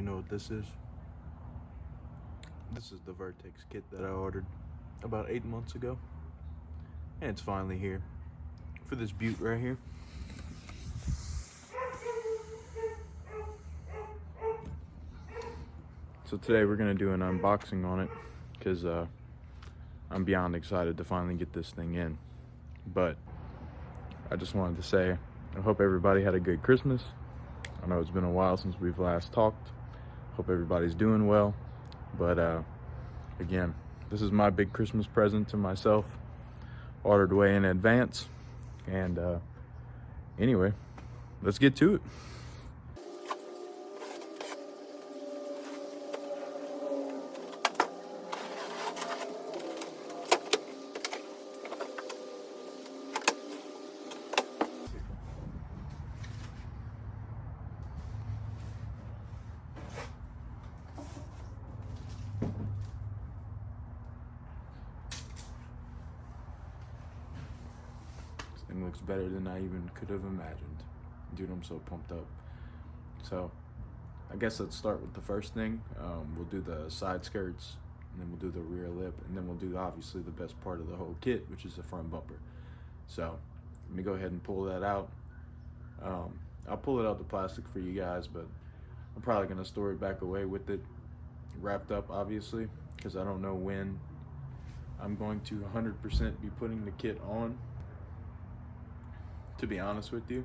you know what this is. This is the Vertex kit that I ordered about 8 months ago. And it's finally here for this butte right here. So today we're gonna do an unboxing on it because I'm beyond excited to finally get this thing in. But I just wanted to say, I hope everybody had a good Christmas. I know it's been a while since we've last talked. Hope everybody's doing well. But again, this is my big Christmas present to myself. Ordered way in advance. And anyway, let's get to it. Thing looks better than I even could have imagined. Dude, I'm so pumped up. So I guess let's start with the first thing. We'll do the side skirts, and then we'll do the rear lip, and then we'll do obviously the best part of the whole kit, which is the front bumper. So let me go ahead and pull that out. I'll pull it out the plastic for you guys, but I'm probably gonna store it back away with it wrapped up, obviously, because I don't know when I'm going to 100% be putting the kit on. To be honest with you,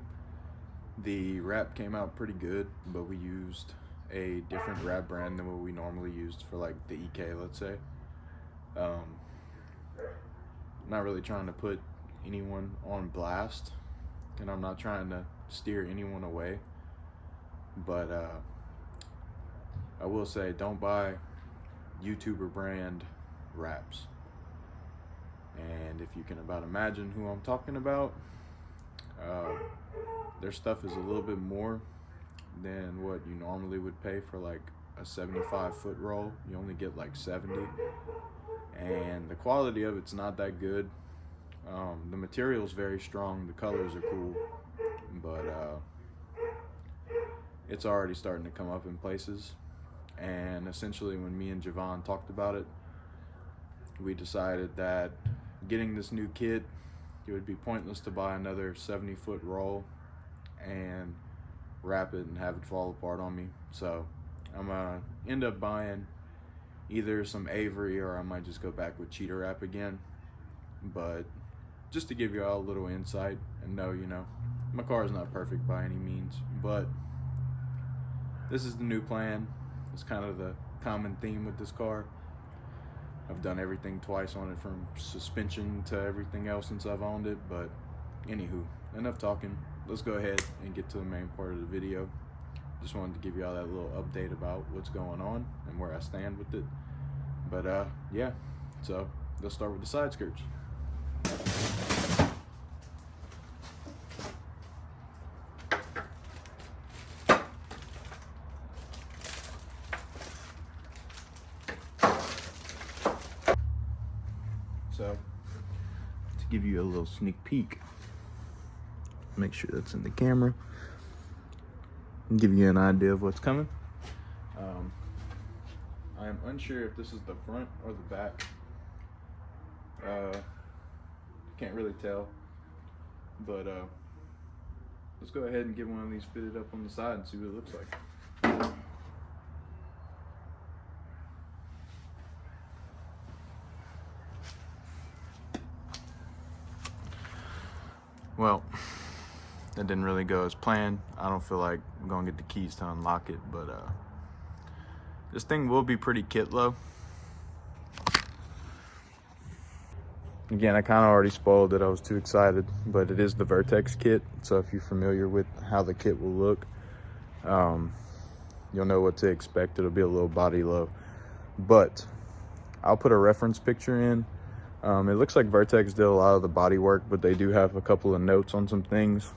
the wrap came out pretty good, but we used a different wrap brand than what we normally used for like the EK, let's say. Not really trying to put anyone on blast, and I'm not trying to steer anyone away, but I will say, don't buy YouTuber brand wraps. And if you can about imagine who I'm talking about, their stuff is a little bit more than what you normally would pay for like a 75-foot roll. You only get like 70, and the quality of it's not that good. The material's very strong, the colors are cool, but it's already starting to come up in places. And essentially, when me and Javon talked about it, we decided that getting this new kit, it would be pointless to buy another 70-foot roll and wrap it and have it fall apart on me. So I'm gonna end up buying either some Avery, or I might just go back with cheetah wrap again. But just to give you all a little insight and know, you know, my car is not perfect by any means, but this is the new plan. It's kind of the common theme with this car. I've done everything twice on it, from suspension to everything else since I've owned it. But anywho, enough talking. Let's go ahead and get to the main part of the video. Just wanted to give you all that little update about what's going on and where I stand with it. But yeah, so let's start with the side skirts. So, to give you a little sneak peek, make sure that's in the camera, and give you an idea of what's coming. I am unsure if this is the front or the back. Can't really tell, but let's go ahead and get one of these fitted up on the side and see what it looks like. Well, that didn't really go as planned. I don't feel like I'm gonna get the keys to unlock it, but this thing will be pretty kit low. Again, I kind of already spoiled it. I was too excited, but it is the Vertex kit. So if you're familiar with how the kit will look, you'll know what to expect. It'll be a little body low, but I'll put a reference picture in. It looks like Vertex did a lot of the body work, but they do have a couple of notes on some things.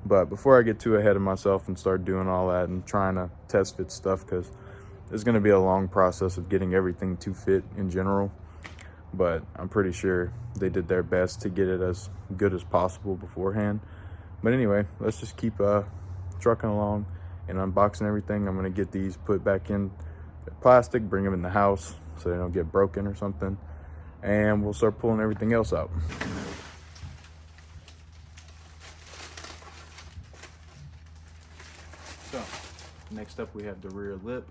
But before I get too ahead of myself and start doing all that and trying to test fit stuff, because it's going to be a long process of getting everything to fit in general, but I'm pretty sure they did their best to get it as good as possible beforehand. But anyway, let's just keep trucking along and unboxing everything. I'm gonna get these put back in the plastic, bring them in the house so they don't get broken or something, and we'll start pulling everything else out. So next up we have the rear lip.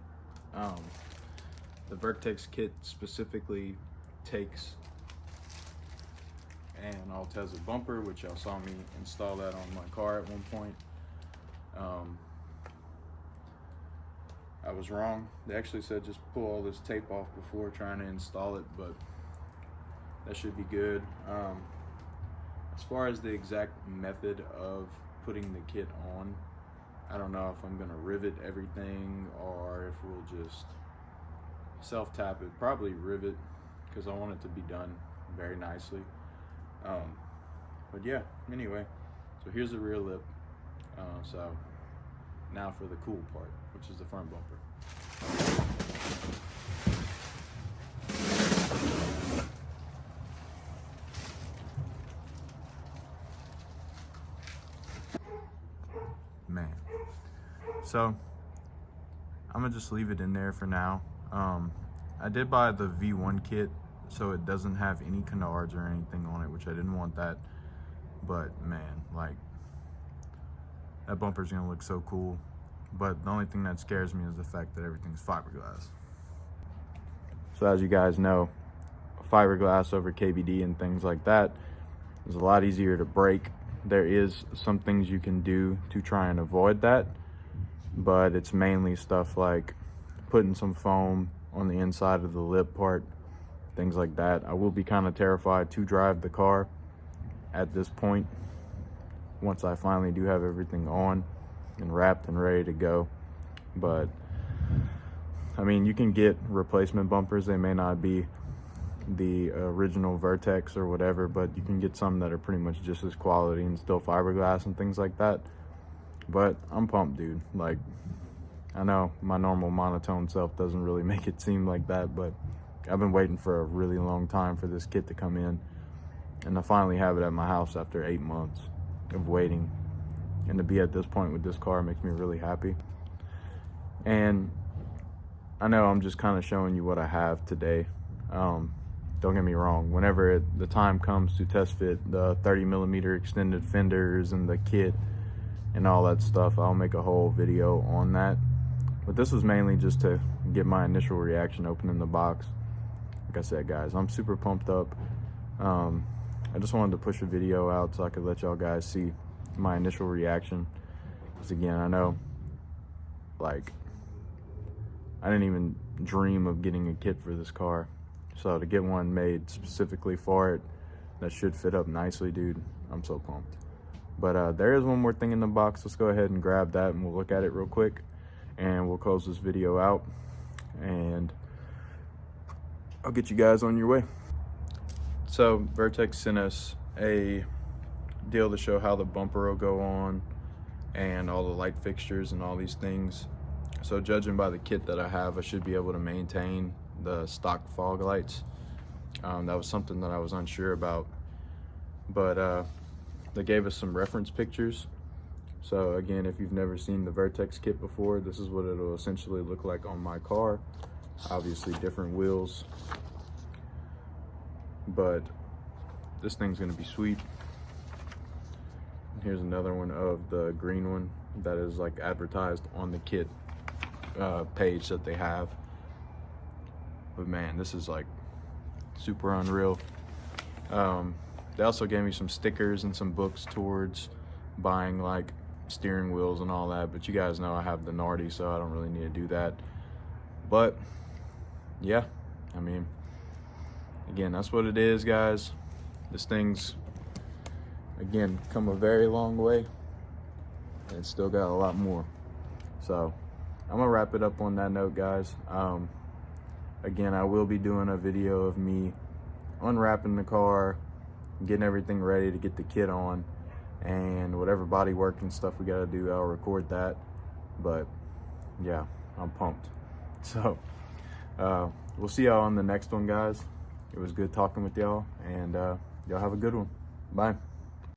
The Vertex kit specifically takes an Altezza bumper, which y'all saw me install that on my car at one point. I was wrong. They actually said just pull all this tape off before trying to install it, but that should be good. As far as the exact method of putting the kit on, I don't know if I'm gonna rivet everything or if we'll just self-tap it. Probably rivet, because I want it to be done very nicely. But yeah, anyway, so here's the rear lip. So now for the cool part, which is the front bumper. Man, so I'm gonna just leave it in there for now. I did buy the V1 kit, so it doesn't have any canards or anything on it, which I didn't want that. But man, like, that bumper's gonna look so cool. But the only thing that scares me is the fact that everything's fiberglass. So as you guys know, fiberglass over KBD and things like that is a lot easier to break. There is some things you can do to try and avoid that, but it's mainly stuff like putting some foam on the inside of the lip part, things like that. I will be kind of terrified to drive the car at this point once I finally do have everything on and wrapped and ready to go. But I mean, you can get replacement bumpers. They may not be the original Vertex or whatever, but you can get some that are pretty much just as quality and still fiberglass and things like that. But I'm pumped, dude. Like, I know my normal monotone self doesn't really make it seem like that, but I've been waiting for a really long time for this kit to come in, and I finally have it at my house after 8 months of waiting. And to be at this point with this car makes me really happy. And I know I'm just kind of showing you what I have today. Don't get me wrong, whenever the time comes to test fit the 30mm extended fenders and the kit and all that stuff, I'll make a whole video on that. But this was mainly just to get my initial reaction opening the box. Like I said, guys, I'm super pumped up. I just wanted to push a video out so I could let y'all guys see my initial reaction. Because again, I know, like, I didn't even dream of getting a kit for this car. So to get one made specifically for it that should fit up nicely, dude, I'm so pumped. But there is one more thing in the box. Let's go ahead and grab that and we'll look at it real quick, and we'll close this video out, and I'll get you guys on your way. So Vertex sent us a deal to show how the bumper will go on and all the light fixtures and all these things. So judging by the kit that I have, I should be able to maintain the stock fog lights. That was something that I was unsure about, but they gave us some reference pictures. So again, if you've never seen the Vertex kit before, this is what it'll essentially look like on my car. Obviously different wheels, but this thing's gonna be sweet. Here's another one of the green one that is like advertised on the kit page that they have. But man, this is like super unreal. They also gave me some stickers and some books towards buying like steering wheels and all that, but you guys know I have the Nardi, so I don't really need to do that. But yeah, I mean, again, that's what it is, guys. This thing's, again, come a very long way, and it's still got a lot more. So I'm gonna wrap it up on that note, guys. Again, I will be doing a video of me unwrapping the car, getting everything ready to get the kit on, and whatever body work and stuff we gotta do, I'll record that. But yeah, I'm pumped. So we'll see y'all on the next one, guys. It was good talking with y'all, and y'all have a good one. Bye.